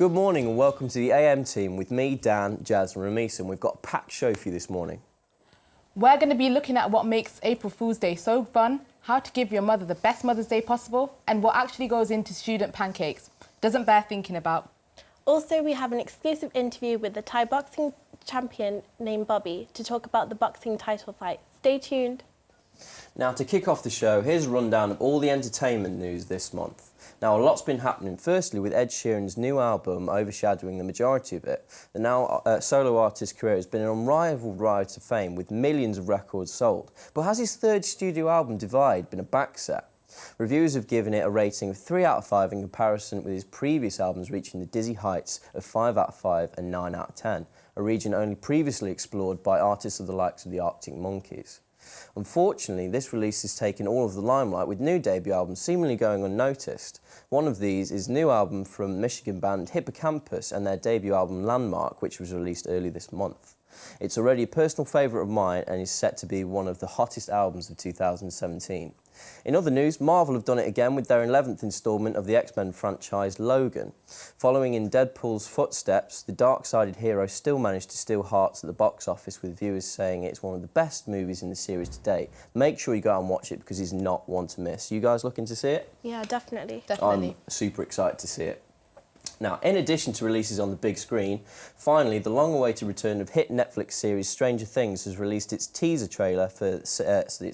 Good morning and welcome to the AM team with me, Dan, Jazz and Ramis, and we've got a packed show for you this morning. We're going to be looking at what makes April Fool's Day so fun, how to give your mother the best Mother's Day possible, and what actually goes into student pancakes. Doesn't bear thinking about. Also, we have an exclusive interview with the Thai boxing champion named Bobby to talk about the boxing title fight. Stay tuned. Now, to kick off the show, here's a rundown of all the entertainment news this month. Now, a lot's been happening. Firstly, with Ed Sheeran's new album overshadowing the majority of it, the now solo artist's career has been an unrivaled ride to fame with millions of records sold. But has his third studio album, Divide, been a backset? Reviewers have given it a rating of 3 out of 5 in comparison with his previous albums reaching the dizzy heights of 5 out of 5 and 9 out of 10, a region only previously explored by artists of the likes of the Arctic Monkeys. Unfortunately, this release has taken all of the limelight, with new debut albums seemingly going unnoticed. One of these is a new album from Michigan band Hippocampus and their debut album Landmark, which was released early this month. It's already a personal favourite of mine and is set to be one of the hottest albums of 2017. In other news, Marvel have done it again with their 11th instalment of the X-Men franchise, Logan. Following in Deadpool's footsteps, the dark-sided hero still managed to steal hearts at the box office, with viewers saying it's one of the best movies in the series to date. Make sure you go out and watch it because it's not one to miss. You guys looking to see it? Yeah, definitely. Definitely. I'm super excited to see it. Now, in addition to releases on the big screen, finally, the long-awaited return of hit Netflix series Stranger Things has released its teaser trailer for its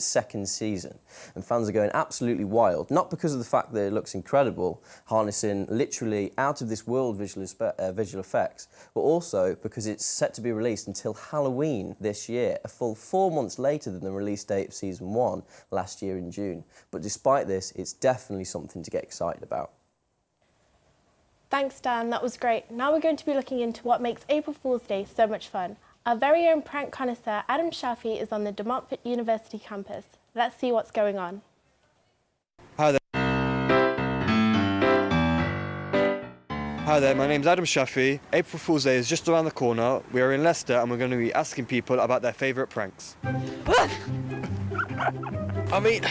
second season. And fans are going absolutely wild, not because of the fact that it looks incredible, harnessing literally out-of-this-world visual effects, but also because it's set to be released until Halloween this year, a full 4 months later than the release date of Season 1 last year in June. But despite this, it's definitely something to get excited about. Thanks, Dan. That was great. Now we're going to be looking into what makes April Fool's Day so much fun. Our very own prank connoisseur, Adam Shafi, is on the Montfort University campus. Let's see what's going on. Hi there, my name's Adam Shafi. April Fool's Day is just around the corner. We are in Leicester and we're going to be asking people about their favourite pranks. I mean,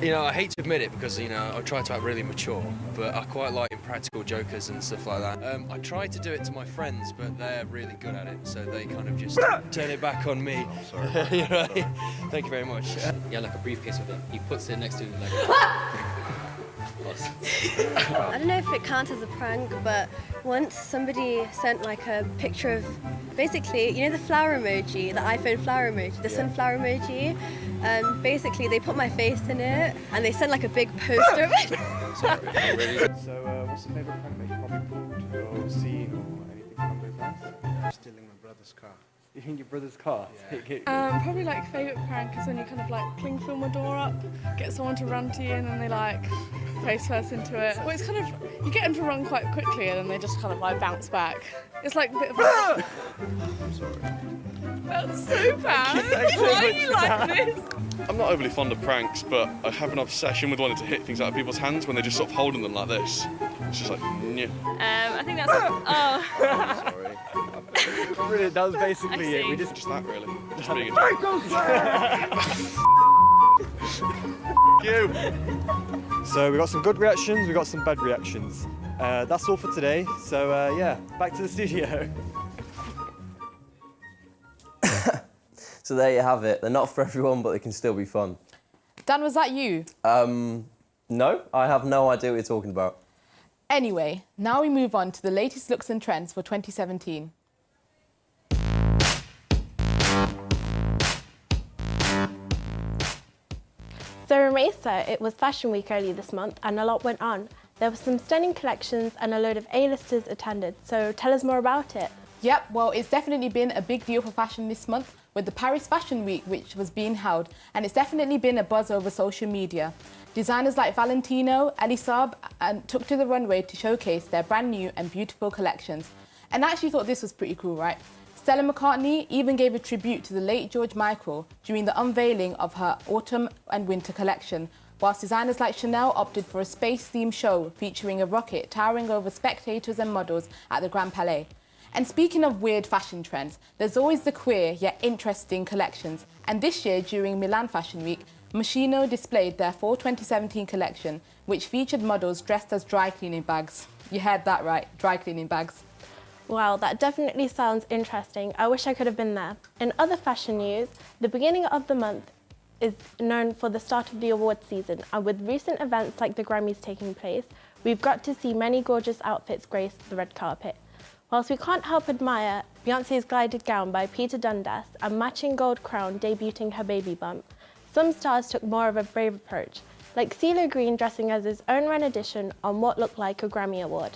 you know, I hate to admit it because, you know, I try to act really mature, but I quite like impractical jokers and stuff like that. I try to do it to my friends, but they're really good at it, so they kind of just turn it back on me. Oh, sorry. You know, thank you very much. Yeah, like a briefcase with him. He puts it next to like. I don't know if it counts as a prank, but once somebody sent like a picture of, basically, you know the flower emoji, the iPhone flower emoji, the sunflower emoji? Basically they put my face in it and they sent like a big poster of it. Sorry, really? So, what's the favourite prank that you've probably pulled or seen or anything along those lines? Stealing my brother's car. You think your brother's car? Yeah. Probably like favourite prank is when you kind of like cling film a door up, get someone to run to you and then they like face first into it. Well, it's kind of, you get them to run quite quickly and then they just kind of like bounce back. It's like a bit of a... I'm sorry. That's so bad. Why are you like this? I'm not overly fond of pranks, but I have an obsession with wanting to hit things out of people's hands when they're just sort of holding them like this. It's just like, yeah. I think that's... Oh. I'm sorry. Really, that was basically it. We Just that, really. Just being a you. So we got some good reactions, we got some bad reactions. That's all for today. So yeah, back to the studio. So there you have it. They're not for everyone, but they can still be fun. Dan, was that you? No, I have no idea what you're talking about. Anyway, now we move on to the latest looks and trends for 2017. So Ramesa, it was Fashion Week early this month and a lot went on. There were some stunning collections and a load of A-listers attended, so tell us more about it. Yep, well, it's definitely been a big deal for fashion this month with the Paris Fashion Week, which was being held, and it's definitely been a buzz over social media. Designers like Valentino, Elisab, took to the runway to showcase their brand new and beautiful collections. And I actually thought this was pretty cool, right? Stella McCartney even gave a tribute to the late George Michael during the unveiling of her autumn and winter collection, whilst designers like Chanel opted for a space-themed show featuring a rocket towering over spectators and models at the Grand Palais. And speaking of weird fashion trends, there's always the queer yet interesting collections. And this year, during Milan Fashion Week, Moschino displayed their Fall 2017 collection, which featured models dressed as dry cleaning bags. You heard that right, dry cleaning bags. Wow, that definitely sounds interesting. I wish I could have been there. In other fashion news, the beginning of the month is known for the start of the award season, and with recent events like the Grammys taking place, we've got to see many gorgeous outfits grace the red carpet. Whilst we can't help admire Beyoncé's glided gown by Peter Dundas and matching gold crown debuting her baby bump, some stars took more of a brave approach, like CeeLo Green dressing as his own rendition on what looked like a Grammy Award.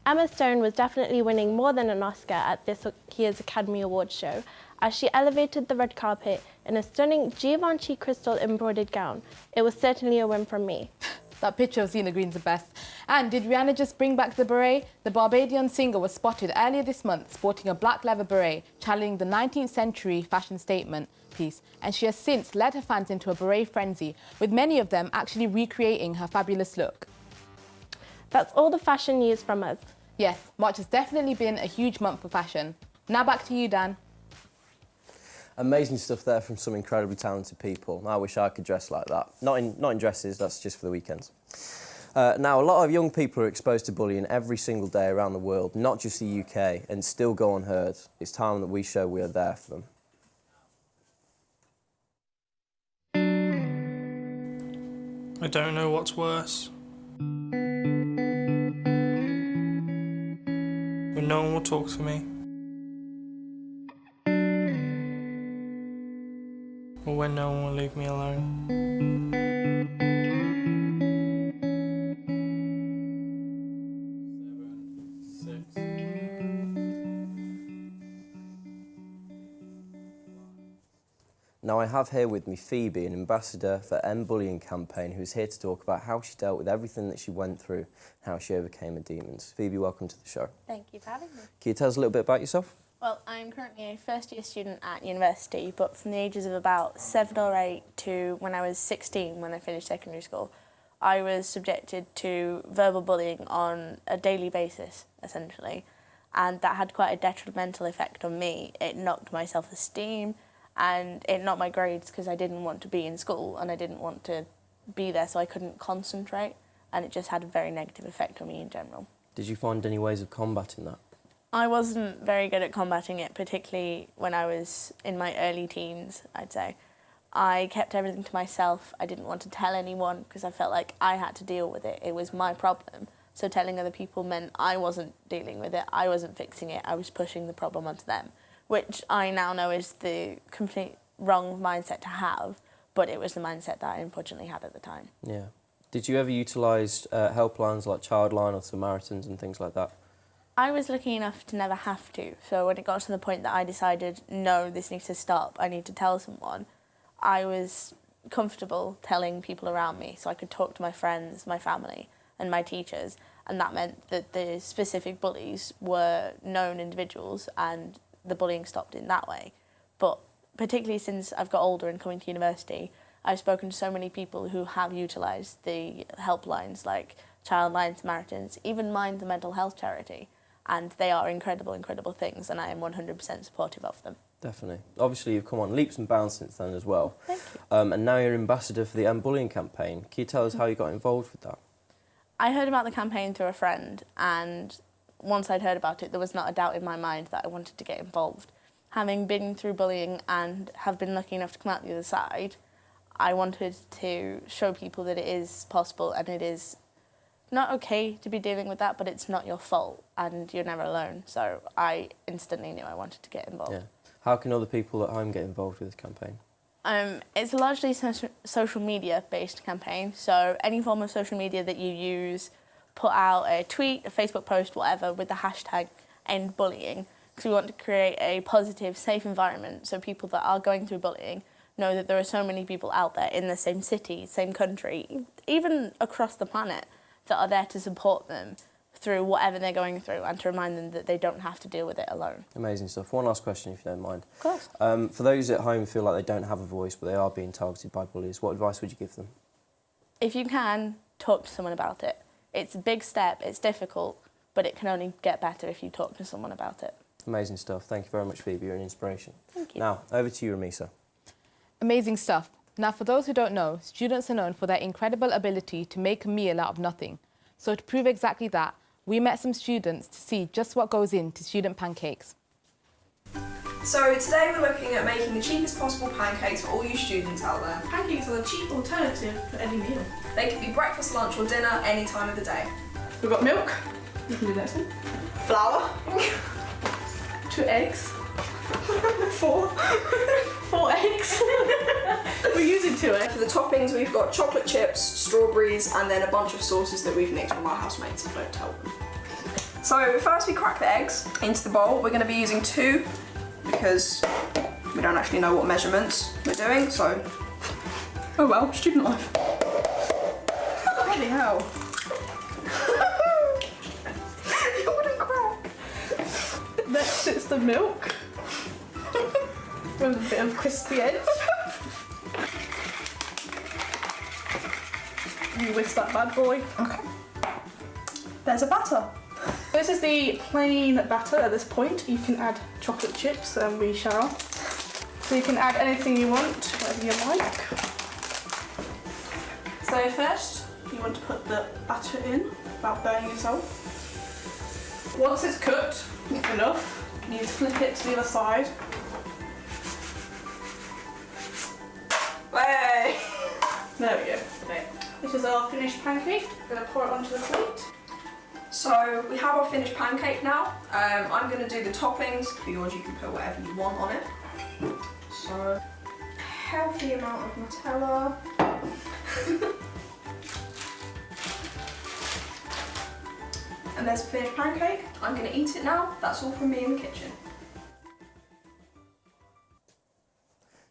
Emma Stone was definitely winning more than an Oscar at this year's Academy Awards show, as she elevated the red carpet in a stunning Givenchy crystal embroidered gown. It was certainly a win from me. That picture of CeeLo Green's the best. And did Rihanna just bring back the beret? The Barbadian singer was spotted earlier this month sporting a black leather beret, channeling the 19th century fashion statement piece, and she has since led her fans into a beret frenzy, with many of them actually recreating her fabulous look. That's all the fashion news from us. Yes, March has definitely been a huge month for fashion. Now back to you, Dan. Amazing stuff there from some incredibly talented people. I wish I could dress like that. Not in dresses, that's just for the weekends. Now, a lot of young people are exposed to bullying every single day around the world, not just the UK, and still go unheard. It's time that we show we are there for them. I don't know what's worse. When no one will talk to me. Or when no one will leave me alone. Now I have here with me Phoebe, an ambassador for End Bullying campaign, who's here to talk about how she dealt with everything that she went through and how she overcame her demons. Phoebe, welcome to the show. Thank you for having me. Can you tell us a little bit about yourself? Well, I'm currently a first-year student at university, but from the ages of about 7 or 8 to when I was 16, when I finished secondary school, I was subjected to verbal bullying on a daily basis, essentially, and that had quite a detrimental effect on me. It knocked my self-esteem, and it knocked my grades because I didn't want to be in school and I didn't want to be there, so I couldn't concentrate, and it just had a very negative effect on me in general. Did you find any ways of combating that? I wasn't very good at combating it, particularly when I was in my early teens, I'd say. I kept everything to myself. I didn't want to tell anyone because I felt like I had to deal with it. It was my problem. So telling other people meant I wasn't dealing with it, I wasn't fixing it, I was pushing the problem onto them, which I now know is the complete wrong mindset to have, but it was the mindset that I unfortunately had at the time. Yeah. Did you ever utilise helplines like Childline or Samaritans and things like that? I was lucky enough to never have to, so when it got to the point that I decided, no, this needs to stop, I need to tell someone, I was comfortable telling people around me, so I could talk to my friends, my family, and my teachers, and that meant that the specific bullies were known individuals and the bullying stopped in that way. But particularly since I've got older and coming to university, I've spoken to so many people who have utilised the helplines like Childline, Samaritans, even Mind, the mental health charity, and they are incredible, incredible things, and I am 100% supportive of them. Definitely. Obviously, you've come on leaps and bounds since then as well. Thank you. And now you're ambassador for the End Bullying campaign. Can you tell us how you got involved with that? I heard about the campaign through a friend, and once I'd heard about it, there was not a doubt in my mind that I wanted to get involved. Having been through bullying and have been lucky enough to come out the other side, I wanted to show people that it is possible and it is not okay to be dealing with that, but it's not your fault and you're never alone. So I instantly knew I wanted to get involved. Yeah. How can other people at home get involved with this campaign? It's a largely social media based campaign, so any form of social media that you use, put out a tweet, a Facebook post, whatever, with the hashtag End Bullying, because we want to create a positive, safe environment so people that are going through bullying know that there are so many people out there in the same city, same country, even across the planet, that are there to support them through whatever they're going through and to remind them that they don't have to deal with it alone. Amazing stuff. One last question, if you don't mind. Of course. For those at home who feel like they don't have a voice but they are being targeted by bullies, what advice would you give them? If you can, talk to someone about it. It's a big step, it's difficult, but it can only get better if you talk to someone about it. Amazing stuff. Thank you very much, Phoebe. You're an inspiration. Thank you. Now, over to you, Ramisa. Amazing stuff. Now, for those who don't know, students are known for their incredible ability to make a meal out of nothing. So to prove exactly that, we met some students to see just what goes into student pancakes. So today we're looking at making the cheapest possible pancakes for all you students out there. Pancakes are a cheap alternative for any meal. They can be breakfast, lunch or dinner any time of the day. We've got milk. You can do the next one. Flour. 2 eggs. 4 eggs. We're using 2 eggs. For the toppings we've got chocolate chips, strawberries and then a bunch of sauces that we've nicked from our housemates. Don't tell them. So first we crack the eggs into the bowl. We're going to be using 2 because we don't actually know what measurements we're doing, so... Oh well, student life. Bloody hell. It wouldn't crack. Next it's the milk. With a bit of crispy edge. You whisk that bad boy. Okay. There's a batter. This is the plain batter at this point. You can add chocolate chips and we shall. So you can add anything you want, whatever you like. So first, you want to put the batter in without burning yourself. Once it's cooked enough, you need to flip it to the other side. Hey! There we go. Okay. This is our finished pancake. We're going to pour it onto the plate. So we have our finished pancake now. I'm going to do the toppings. For yours you can put whatever you want on it. So, a healthy amount of Nutella. And there's a finished pancake. I'm going to eat it now. That's all from me in the kitchen.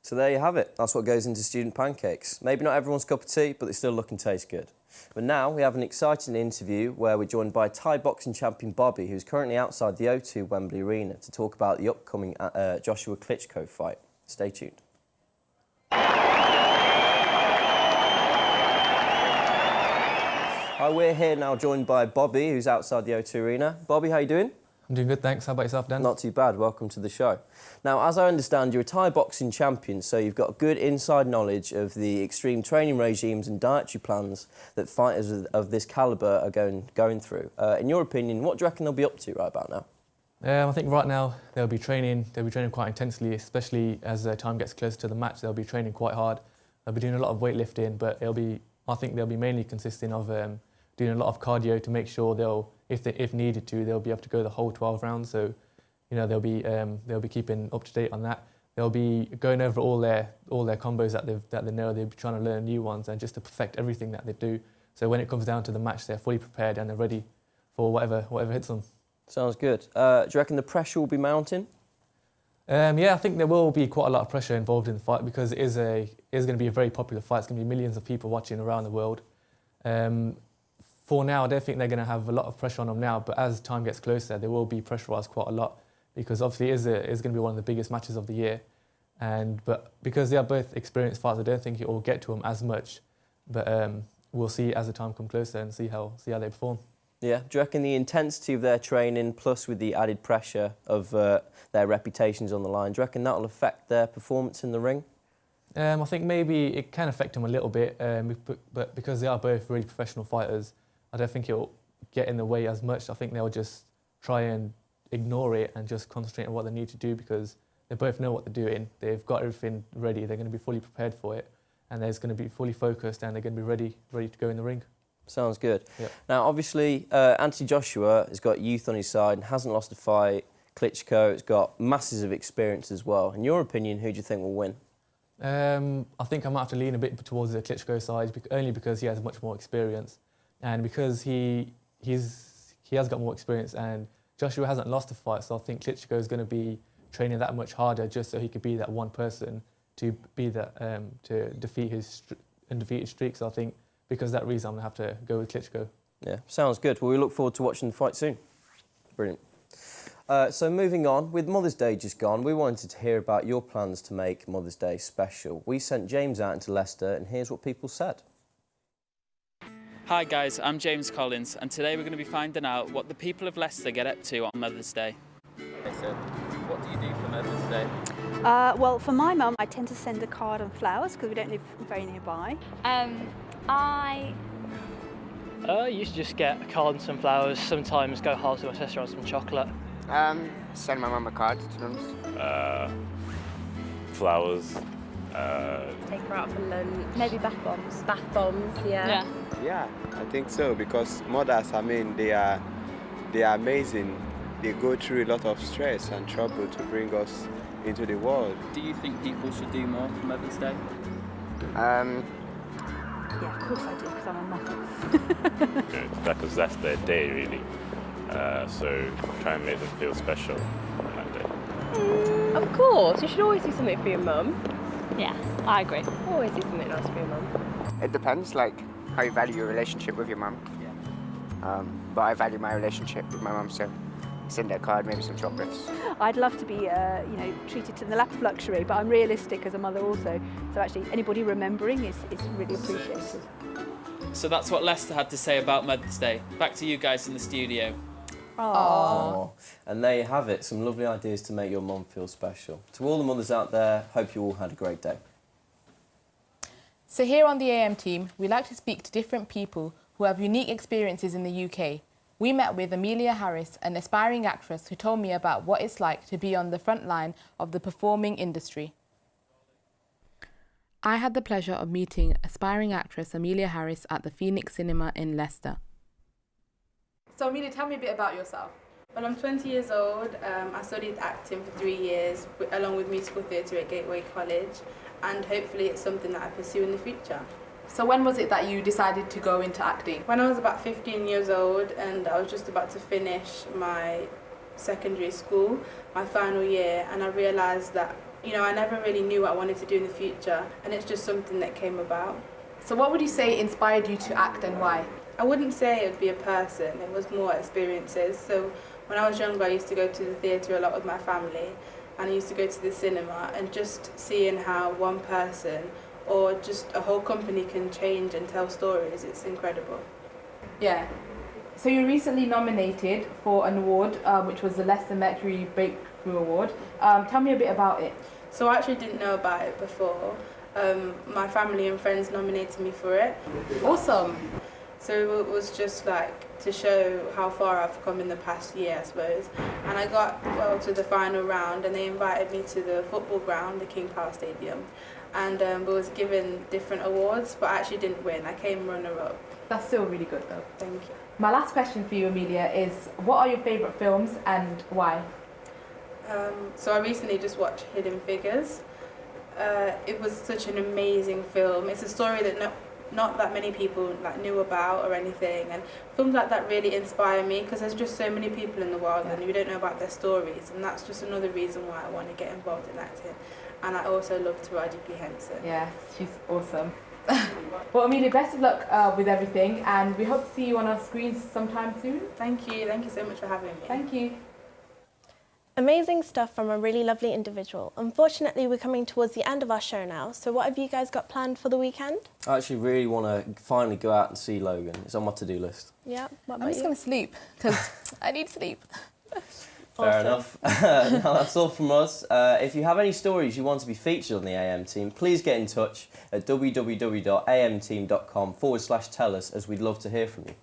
So there you have it. That's what goes into student pancakes. Maybe not everyone's cup of tea, but they still look and taste good. But now we have an exciting interview where we're joined by Thai boxing champion Bobby, who's currently outside the O2 Wembley Arena, to talk about the upcoming Joshua Klitschko fight. Stay tuned. Hi, we're here now joined by Bobby, who's outside the O2 Arena. Bobby, how you doing? I'm doing good, thanks. How about yourself, Dan? Not too bad. Welcome to the show. Now, as I understand, you're a Thai boxing champion, so you've got good inside knowledge of the extreme training regimes and dietary plans that fighters of this calibre are going through. In your opinion, what do you reckon they'll be up to right about now? I think right now they'll be training quite intensely, especially as time gets closer to the match. They'll be training quite hard. They'll be doing a lot of weightlifting, but I think they'll be mainly consisting of doing a lot of cardio to make sure if needed to, they'll be able to go the whole 12 rounds. So, you know, they'll be keeping up to date on that. They'll be going over all their combos that they know. They'll be trying to learn new ones and just to perfect everything that they do. So when it comes down to the match, they're fully prepared and they're ready for whatever hits them. Sounds good. Do you reckon the pressure will be mounting? Yeah, I think there will be quite a lot of pressure involved in the fight because it is going to be a very popular fight. It's going to be millions of people watching around the world. For now, I don't think they're going to have a lot of pressure on them now, but as time gets closer, they will be pressurised quite a lot because obviously it is going to be one of the biggest matches of the year. But because they are both experienced fighters, I don't think it will get to them as much. But we'll see as the time comes closer and see how they perform. Yeah. Do you reckon the intensity of their training, plus with the added pressure of their reputations on the line, do you reckon that will affect their performance in the ring? I think maybe it can affect them a little bit, but because they are both really professional fighters, I don't think it'll get in the way as much. I think they'll just try and ignore it and just concentrate on what they need to do because they both know what they're doing. They've got everything ready. They're going to be fully prepared for it, and they're going to be fully focused and they're going to be ready to go in the ring. Sounds good. Yep. Now, obviously, Anthony Joshua has got youth on his side and hasn't lost a fight. Klitschko has got masses of experience as well. In your opinion, who do you think will win? I think I might have to lean a bit towards the Klitschko side, only because he has much more experience, and because he has got more experience, and Joshua hasn't lost a fight, so I think Klitschko is going to be training that much harder just so he could be that one person to be that to defeat his undefeated streak. So I think because of that reason, I'm going to have to go with Klitschko. Yeah, sounds good. Well, we look forward to watching the fight soon. Brilliant. So moving on, with Mother's Day just gone, we wanted to hear about your plans to make Mother's Day special. We sent James out into Leicester, and here's what people said. Hi guys, I'm James Collins, and today we're going to be finding out what the people of Leicester get up to on Mother's Day. Okay, so what do you do for Mother's Day? Well, for my mum, I tend to send a card and flowers because we don't live very nearby. I used to just get a card and some flowers. Sometimes go halves with my sister on some chocolate. Send my mum a card, to be honest. Flowers. Take her out for lunch. Maybe bath bombs. Bath bombs, yeah. Yeah, I think so, because mothers, I mean, they are amazing. They go through a lot of stress and trouble to bring us into the world. Do you think people should do more for Mother's Day? Yeah, of course I do, because I'm a mother. Because that's their day, really. So try and make them feel special on that day. Of course, you should always do something for your mum. Yeah, I agree. Always do something nice for your mum. It depends, like, how you value your relationship with your mum. But I value my relationship with my mum, so send her a card, maybe some chocolates. I'd love to be, treated to the lap of luxury, but I'm realistic as a mother also. So actually, anybody remembering is really appreciated. So that's what Leicester had to say about Mother's Day. Back to you guys in the studio. Aww. And there you have it, some lovely ideas to make your mum feel special. To all the mothers out there, hope you all had a great day. So here on the AM team, we like to speak to different people who have unique experiences in the UK. We met with Amelia Harris, an aspiring actress who told me about what it's like to be on the front line of the performing industry. I had the pleasure of meeting aspiring actress Amelia Harris at the Phoenix Cinema in Leicester. So Amelia, tell me a bit about yourself. Well, I'm 20 years old. I studied acting for 3 years, along with musical theatre at Gateway College, and hopefully it's something that I pursue in the future. So when was it that you decided to go into acting? When I was about 15 years old, and I was just about to finish my secondary school, my final year, and I realised that, I never really knew what I wanted to do in the future, and it's just something that came about. So what would you say inspired you to act and why? I wouldn't say it would be a person, it was more experiences. So when I was younger, I used to go to the theatre a lot with my family, and I used to go to the cinema, and just seeing how one person or just a whole company can change and tell stories, it's incredible. Yeah. So you were recently nominated for an award, which was the Leicester Mercury Breakthrough Award. Tell me a bit about it. So I actually didn't know about it before. My family and friends nominated me for it. Awesome. So it was just like to show how far I've come in the past year, I suppose. And I got to the final round, and they invited me to the football ground, the King Power Stadium, and was given different awards, but I actually didn't win. I came runner-up. That's still really good though. Thank you. My last question for you, Amelia, is what are your favourite films and why? So I recently just watched Hidden Figures. It was such an amazing film. It's a story that not that many people knew about or anything, and films like that really inspire me because there's just so many people in the world and we don't know about their stories, and that's just another reason why I want to get involved in acting. And I also love Taraji P. Henson. Yeah, she's awesome. Well, Amelia, best of luck with everything, and we hope to see you on our screens sometime soon. Thank you so much for having me. Thank you. Amazing stuff from a really lovely individual. Unfortunately, we're coming towards the end of our show now, so what have you guys got planned for the weekend? I actually really want to finally go out and see Logan. It's on my to-do list. Yeah, what about I'm just going to sleep, because I need sleep. Fair enough. Now that's all from us. If you have any stories you want to be featured on the AM team, please get in touch at www.amteam.com/tell us, as we'd love to hear from you.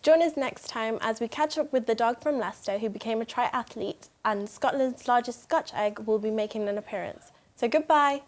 Join us next time as we catch up with the dog from Leicester who became a triathlete, and Scotland's largest Scotch egg will be making an appearance. So goodbye.